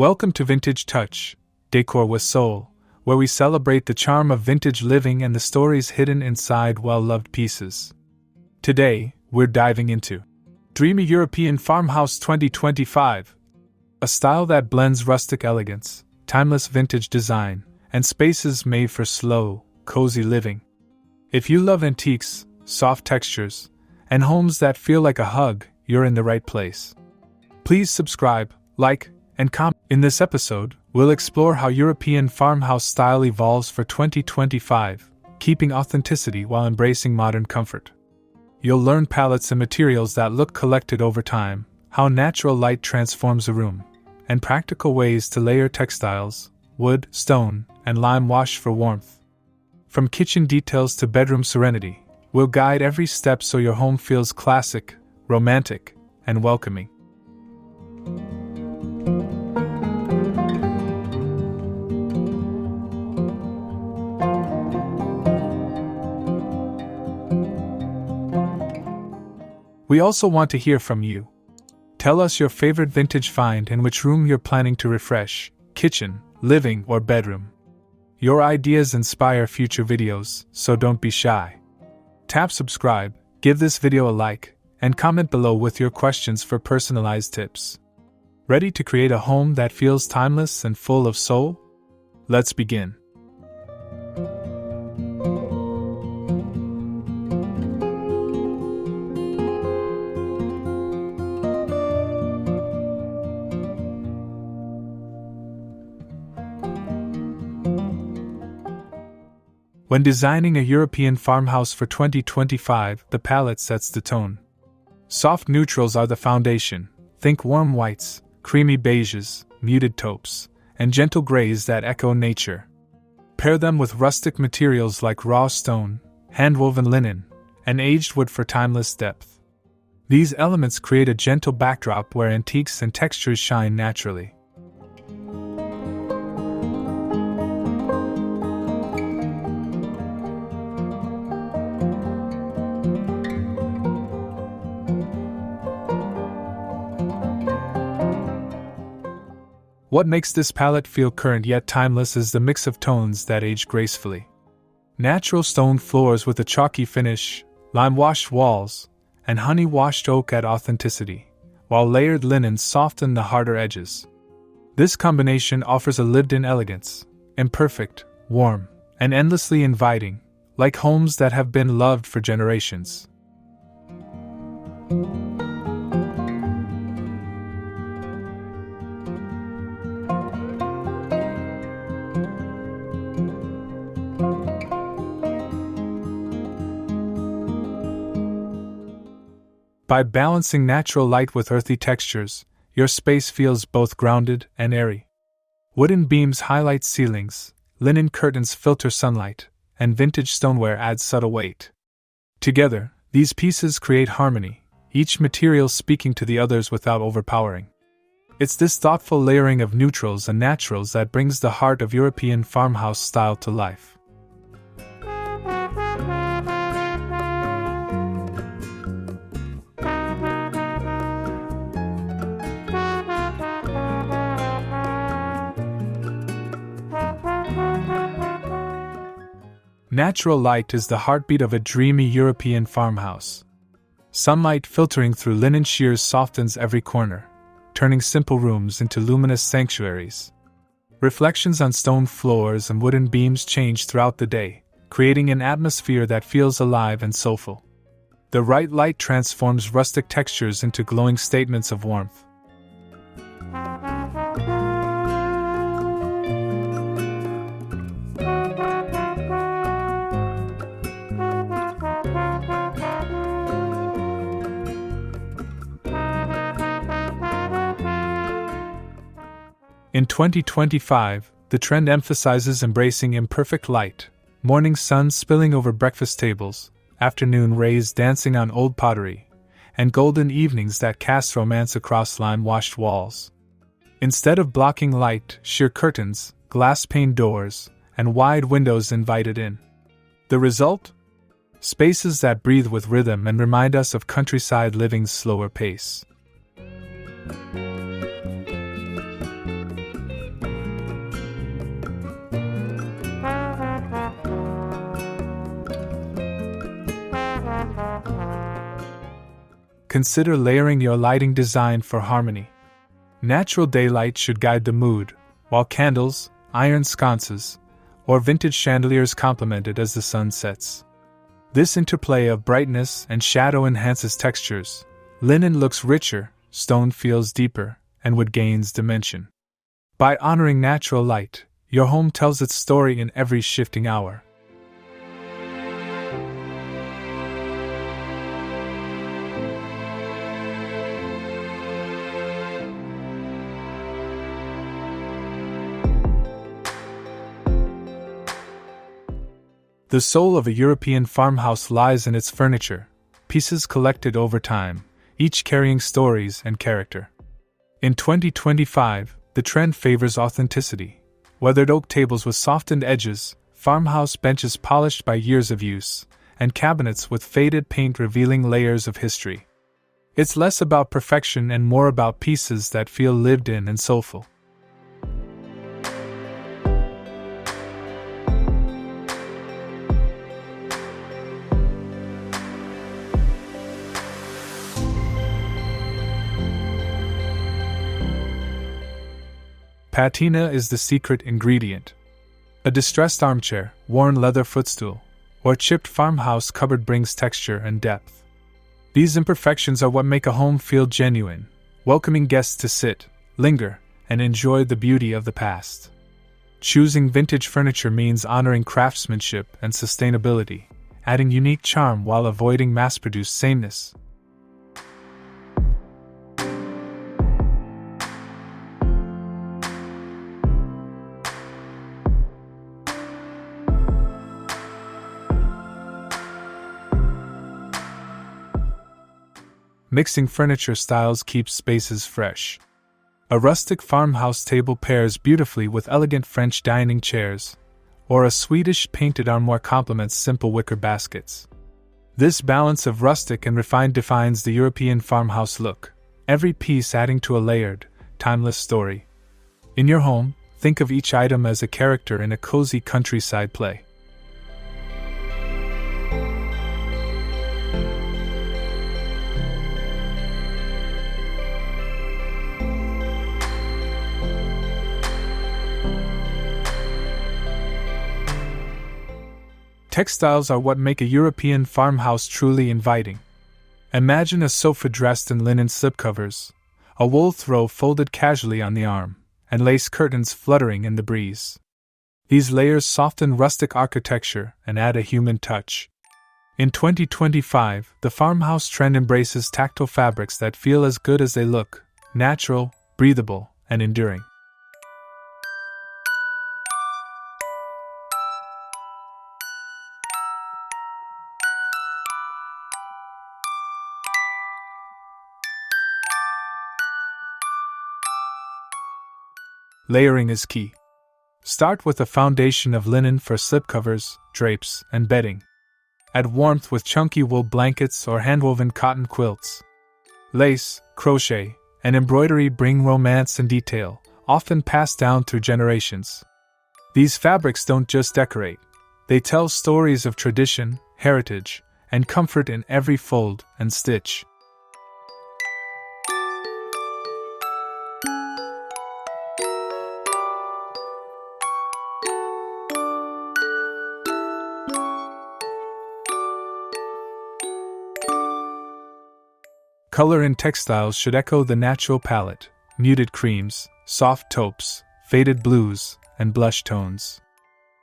Welcome to Vintage Touch, Decor with Soul, where we celebrate the charm of vintage living and the stories hidden inside well-loved pieces. Today, we're diving into Dreamy European Farmhouse 2025, a style that blends rustic elegance, timeless vintage design, and spaces made for slow, cozy living. If you love antiques, soft textures, and homes that feel like a hug, you're in the right place. Please subscribe, like, and comment. In this episode, we'll explore how European farmhouse style evolves for 2025, keeping authenticity while embracing modern comfort. You'll learn palettes and materials that look collected over time, how natural light transforms a room, and practical ways to layer textiles, wood, stone, and lime wash for warmth. From kitchen details to bedroom serenity, we'll guide every step so your home feels classic, romantic, and welcoming. We also want to hear from you. Tell us your favorite vintage find and which room you're planning to refresh, kitchen, living, or bedroom. Your ideas inspire future videos, so don't be shy. Tap subscribe, give this video a like, and comment below with your questions for personalized tips. Ready to create a home that feels timeless and full of soul? Let's begin. When designing a European farmhouse for 2025, the palette sets the tone. Soft neutrals are the foundation. Think warm whites, creamy beiges, muted taupes, and gentle grays that echo nature. Pair them with rustic materials like raw stone, hand-woven linen, and aged wood for timeless depth. These elements create a gentle backdrop where antiques and textures shine naturally. What makes this palette feel current yet timeless is the mix of tones that age gracefully. Natural stone floors with a chalky finish, lime-washed walls, and honey-washed oak add authenticity, while layered linens soften the harder edges. This combination offers a lived-in elegance, imperfect, warm, and endlessly inviting, like homes that have been loved for generations. By balancing natural light with earthy textures, your space feels both grounded and airy. Wooden beams highlight ceilings, linen curtains filter sunlight, and vintage stoneware adds subtle weight. Together, these pieces create harmony, each material speaking to the others without overpowering. It's this thoughtful layering of neutrals and naturals that brings the heart of European farmhouse style to life. Natural light is the heartbeat of a dreamy European farmhouse. Sunlight filtering through linen sheers softens every corner, turning simple rooms into luminous sanctuaries. Reflections on stone floors and wooden beams change throughout the day, creating an atmosphere that feels alive and soulful. The right light transforms rustic textures into glowing statements of warmth. In 2025, the trend emphasizes embracing imperfect light, morning sun spilling over breakfast tables, afternoon rays dancing on old pottery, and golden evenings that cast romance across lime-washed walls. Instead of blocking light, sheer curtains, glass-paned doors, and wide windows invite it in. The result? Spaces that breathe with rhythm and remind us of countryside living's slower pace. consider layering your lighting design for harmony. Natural daylight should guide the mood, while candles, iron sconces, or vintage chandeliers complement it as the sun sets. This interplay of brightness and shadow enhances textures. Linen looks richer, stone feels deeper, and wood gains dimension. By honoring natural light, your home tells its story in every shifting hour. The soul of a European farmhouse lies in its furniture, pieces collected over time, each carrying stories and character. In 2025, the trend favors authenticity. Weathered oak tables with softened edges, farmhouse benches polished by years of use, and cabinets with faded paint revealing layers of history. It's less about perfection and more about pieces that feel lived in and soulful. Patina is the secret ingredient. A distressed armchair, worn leather footstool, or chipped farmhouse cupboard brings texture and depth. These imperfections are what make a home feel genuine, welcoming guests to sit, linger, and enjoy the beauty of the past. Choosing vintage furniture means honoring craftsmanship and sustainability, adding unique charm while avoiding mass-produced sameness. Mixing furniture styles keeps spaces fresh. A rustic farmhouse table pairs beautifully with elegant French dining chairs, or a Swedish painted armoire complements simple wicker baskets. This balance of rustic and refined defines the European farmhouse look, every piece adding to a layered, timeless story. In your home, think of each item as a character in a cozy countryside play. Textiles are what make a European farmhouse truly inviting. Imagine a sofa dressed in linen slipcovers, a wool throw folded casually on the arm, and lace curtains fluttering in the breeze. These layers soften rustic architecture and add a human touch. In 2025, the farmhouse trend embraces tactile fabrics that feel as good as they look, natural, breathable, and enduring. Layering is key. Start with a foundation of linen for slipcovers, drapes, and bedding. Add warmth with chunky wool blankets or handwoven cotton quilts. Lace, crochet, and embroidery bring romance and detail, often passed down through generations. These fabrics don't just decorate, they tell stories of tradition, heritage, and comfort in every fold and stitch. Color in textiles should echo the natural palette: muted creams, soft taupes, faded blues, and blush tones.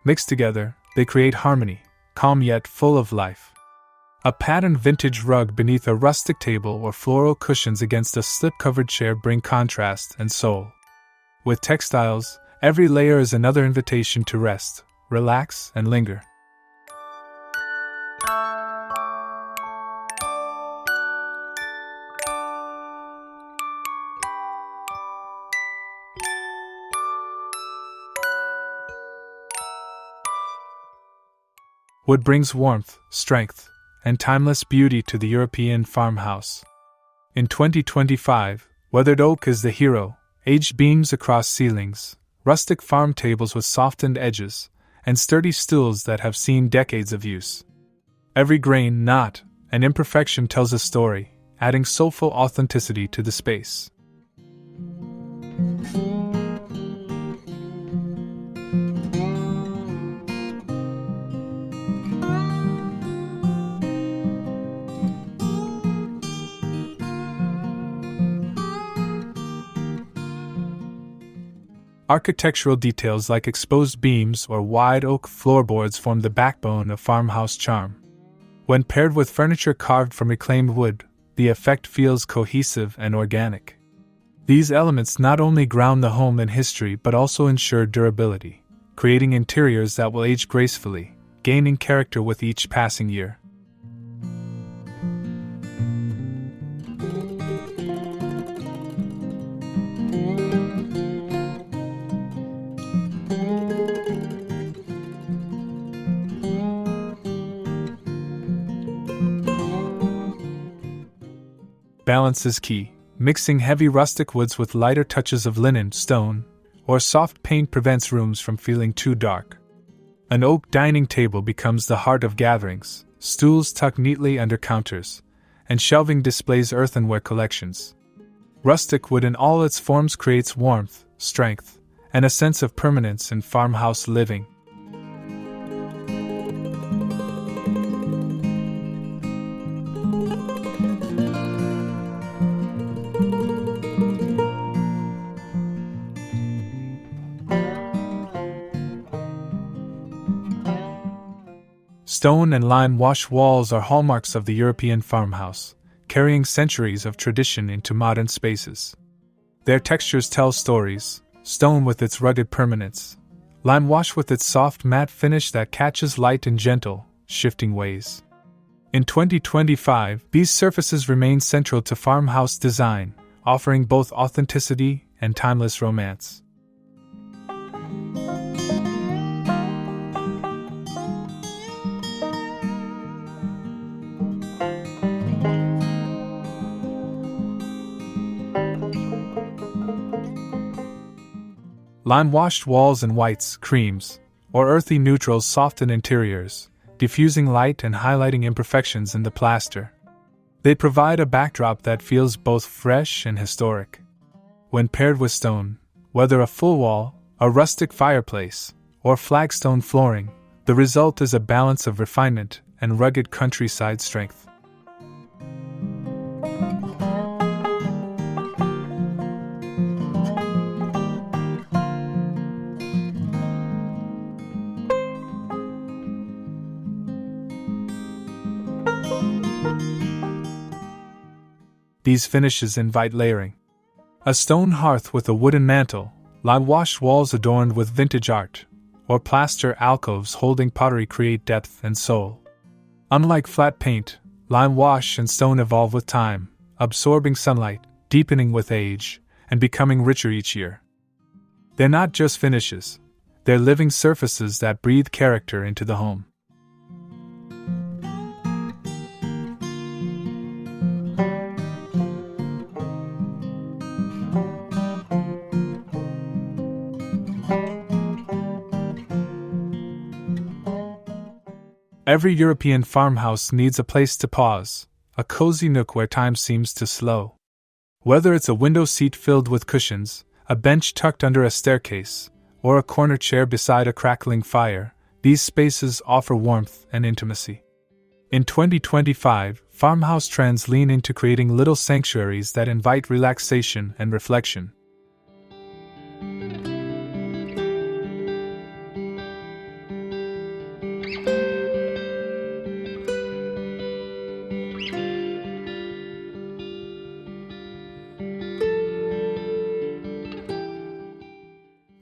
Mixed together, they create harmony, calm yet full of life. A patterned vintage rug beneath a rustic table or floral cushions against a slip-covered chair bring contrast and soul. With textiles, every layer is another invitation to rest, relax, and linger. Wood brings warmth, strength, and timeless beauty to the European farmhouse. In 2025, weathered oak is the hero, aged beams across ceilings, rustic farm tables with softened edges, and sturdy stools that have seen decades of use. Every grain, knot, and imperfection tells a story, adding soulful authenticity to the space. Architectural details like exposed beams or wide oak floorboards form the backbone of farmhouse charm. When paired with furniture carved from reclaimed wood, the effect feels cohesive and organic. These elements not only ground the home in history but also ensure durability, creating interiors that will age gracefully, gaining character with each passing year. Balance is key. Mixing heavy rustic woods with lighter touches of linen, stone, or soft paint prevents rooms from feeling too dark. An oak dining table becomes the heart of gatherings, stools tuck neatly under counters, and shelving displays earthenware collections. Rustic wood in all its forms creates warmth, strength, and a sense of permanence in farmhouse living. Stone and limewash walls are hallmarks of the European farmhouse, carrying centuries of tradition into modern spaces. Their textures tell stories, stone with its rugged permanence, limewash with its soft matte finish that catches light in gentle, shifting ways. In 2025, these surfaces remain central to farmhouse design, offering both authenticity and timeless romance. Lime-washed walls in whites, creams, or earthy neutrals soften interiors, diffusing light and highlighting imperfections in the plaster. They provide a backdrop that feels both fresh and historic. When paired with stone, whether a full wall, a rustic fireplace, or flagstone flooring, the result is a balance of refinement and rugged countryside strength. These finishes invite layering. A stone hearth with a wooden mantel, lime-washed walls adorned with vintage art, or plaster alcoves holding pottery create depth and soul. Unlike flat paint, lime-wash and stone evolve with time, absorbing sunlight, deepening with age, and becoming richer each year. They're not just finishes, they're living surfaces that breathe character into the home. Every European farmhouse needs a place to pause, a cozy nook where time seems to slow. Whether it's a window seat filled with cushions, a bench tucked under a staircase, or a corner chair beside a crackling fire, these spaces offer warmth and intimacy. In 2025, farmhouse trends lean into creating little sanctuaries that invite relaxation and reflection.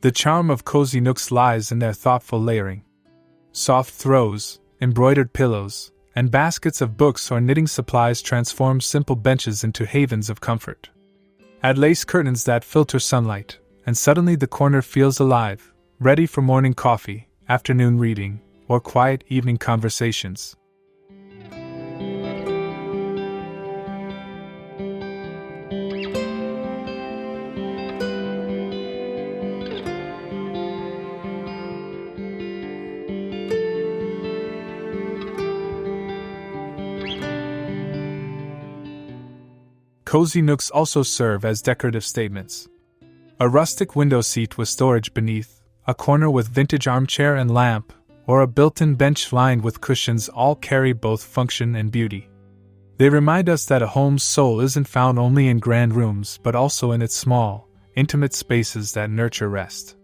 The charm of cozy nooks lies in their thoughtful layering. Soft throws, embroidered pillows, and baskets of books or knitting supplies transform simple benches into havens of comfort. Add lace curtains that filter sunlight, and suddenly the corner feels alive, ready for morning coffee, afternoon reading, or quiet evening conversations. Cozy nooks also serve as decorative statements. A rustic window seat with storage beneath, a corner with vintage armchair and lamp, or a built-in bench lined with cushions all carry both function and beauty. They remind us that a home's soul isn't found only in grand rooms but also in its small, intimate spaces that nurture rest.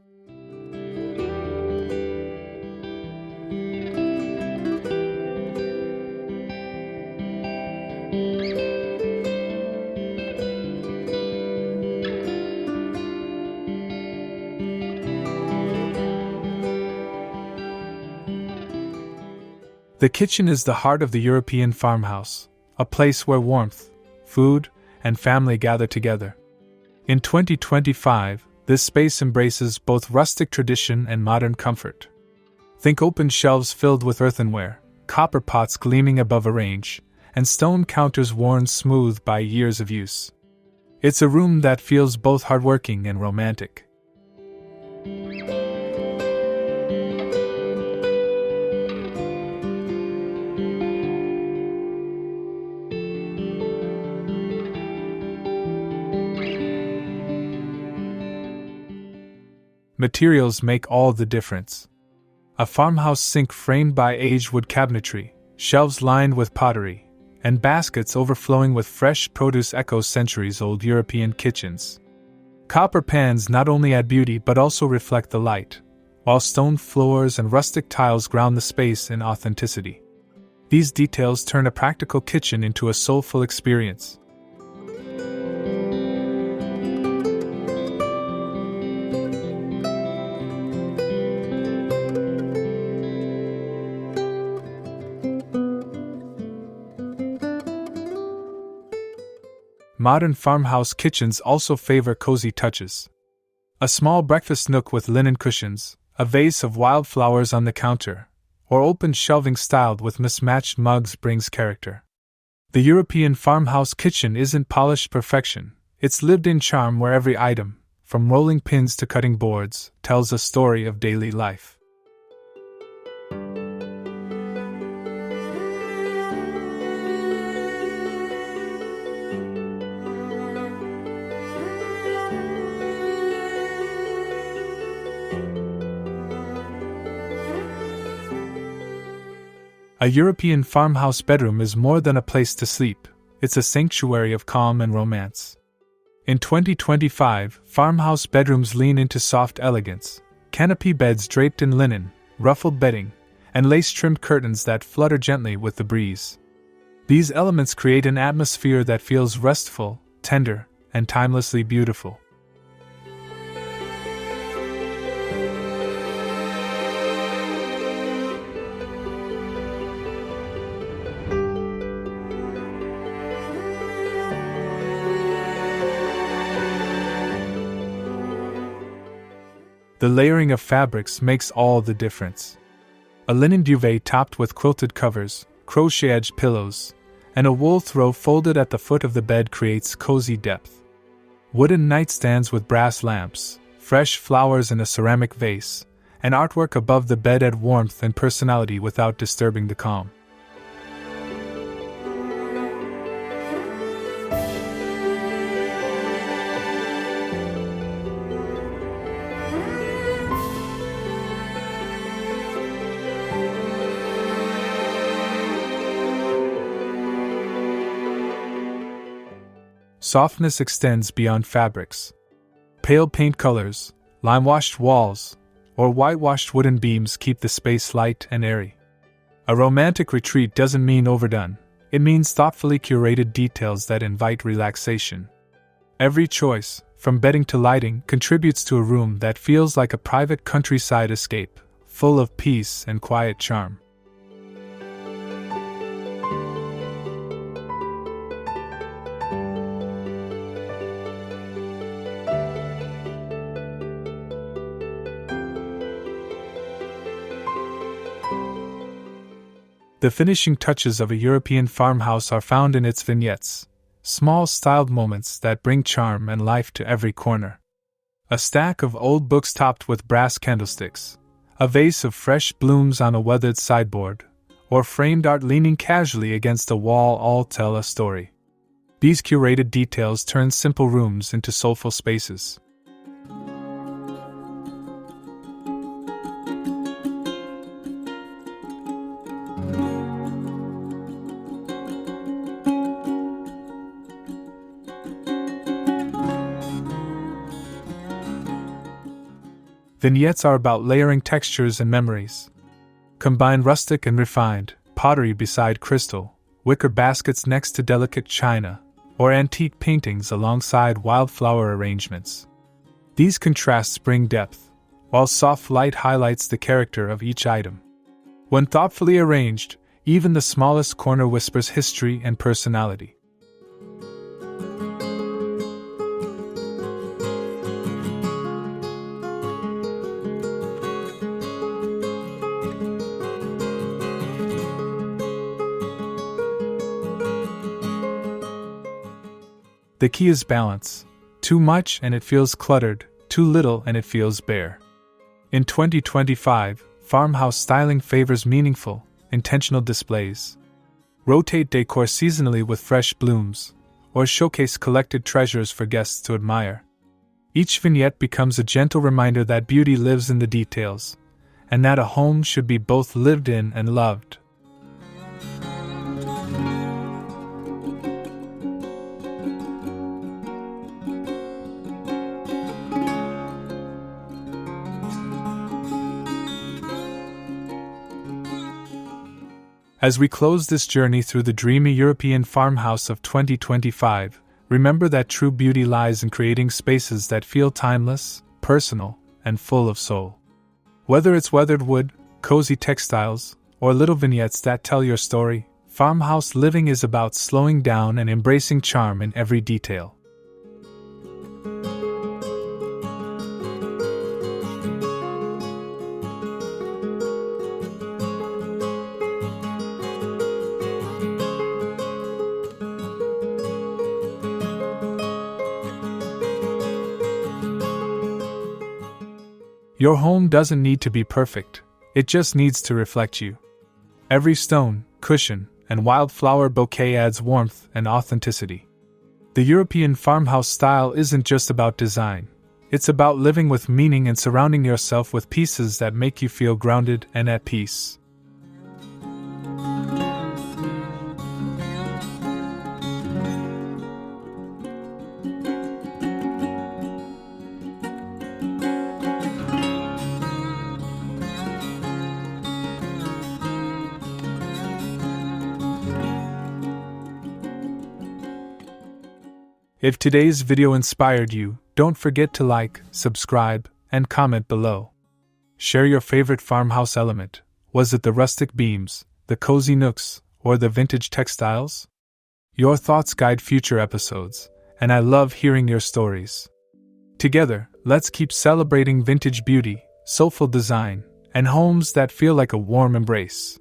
The kitchen is the heart of the European farmhouse, a place where warmth, food, and family gather together. In 2025, this space embraces both rustic tradition and modern comfort. Think open shelves filled with earthenware, copper pots gleaming above a range, and stone counters worn smooth by years of use. It's a room that feels both hardworking and romantic. Materials make all the difference. A farmhouse sink framed by aged wood cabinetry, shelves lined with pottery, and baskets overflowing with fresh produce echo centuries-old European kitchens. Copper pans not only add beauty but also reflect the light, while stone floors and rustic tiles ground the space in authenticity. These details turn a practical kitchen into a soulful experience. Modern farmhouse kitchens also favor cozy touches. A small breakfast nook with linen cushions, a vase of wildflowers on the counter, or open shelving styled with mismatched mugs brings character. The European farmhouse kitchen isn't polished perfection, it's lived-in charm where every item, from rolling pins to cutting boards, tells a story of daily life. A European farmhouse bedroom is more than a place to sleep, it's a sanctuary of calm and romance. In 2025, farmhouse bedrooms lean into soft elegance, canopy beds draped in linen, ruffled bedding, and lace-trimmed curtains that flutter gently with the breeze. These elements create an atmosphere that feels restful, tender, and timelessly beautiful. The layering of fabrics makes all the difference. A linen duvet topped with quilted covers, crochet-edged pillows, and a wool throw folded at the foot of the bed creates cozy depth. Wooden nightstands with brass lamps, fresh flowers in a ceramic vase, and artwork above the bed add warmth and personality without disturbing the calm. Softness extends beyond fabrics. Pale paint colors, limewashed walls, or whitewashed wooden beams keep the space light and airy. A romantic retreat doesn't mean overdone, it means thoughtfully curated details that invite relaxation. Every choice, from bedding to lighting, contributes to a room that feels like a private countryside escape, full of peace and quiet charm. The finishing touches of a European farmhouse are found in its vignettes, small styled moments that bring charm and life to every corner. A stack of old books topped with brass candlesticks, a vase of fresh blooms on a weathered sideboard, or framed art leaning casually against a wall all tell a story. These curated details turn simple rooms into soulful spaces. Vignettes are about layering textures and memories. Combine rustic and refined, pottery beside crystal, wicker baskets next to delicate china, or antique paintings alongside wildflower arrangements. These contrasts bring depth, while soft light highlights the character of each item. When thoughtfully arranged, even the smallest corner whispers history and personality. The key is balance. Too much and it feels cluttered, too little and it feels bare. In 2025, farmhouse styling favors meaningful, intentional displays. Rotate decor seasonally with fresh blooms, or showcase collected treasures for guests to admire. Each vignette becomes a gentle reminder that beauty lives in the details, and that a home should be both lived in and loved. As we close this journey through the dreamy European farmhouse of 2025, remember that true beauty lies in creating spaces that feel timeless, personal, and full of soul. Whether it's weathered wood, cozy textiles, or little vignettes that tell your story, farmhouse living is about slowing down and embracing charm in every detail. Your home doesn't need to be perfect, it just needs to reflect you. Every stone, cushion, and wildflower bouquet adds warmth and authenticity. The European farmhouse style isn't just about design, it's about living with meaning and surrounding yourself with pieces that make you feel grounded and at peace. If today's video inspired you, don't forget to like, subscribe, and comment below. Share your favorite farmhouse element. Was it the rustic beams, the cozy nooks, or the vintage textiles? Your thoughts guide future episodes, and I love hearing your stories. Together, let's keep celebrating vintage beauty, soulful design, and homes that feel like a warm embrace.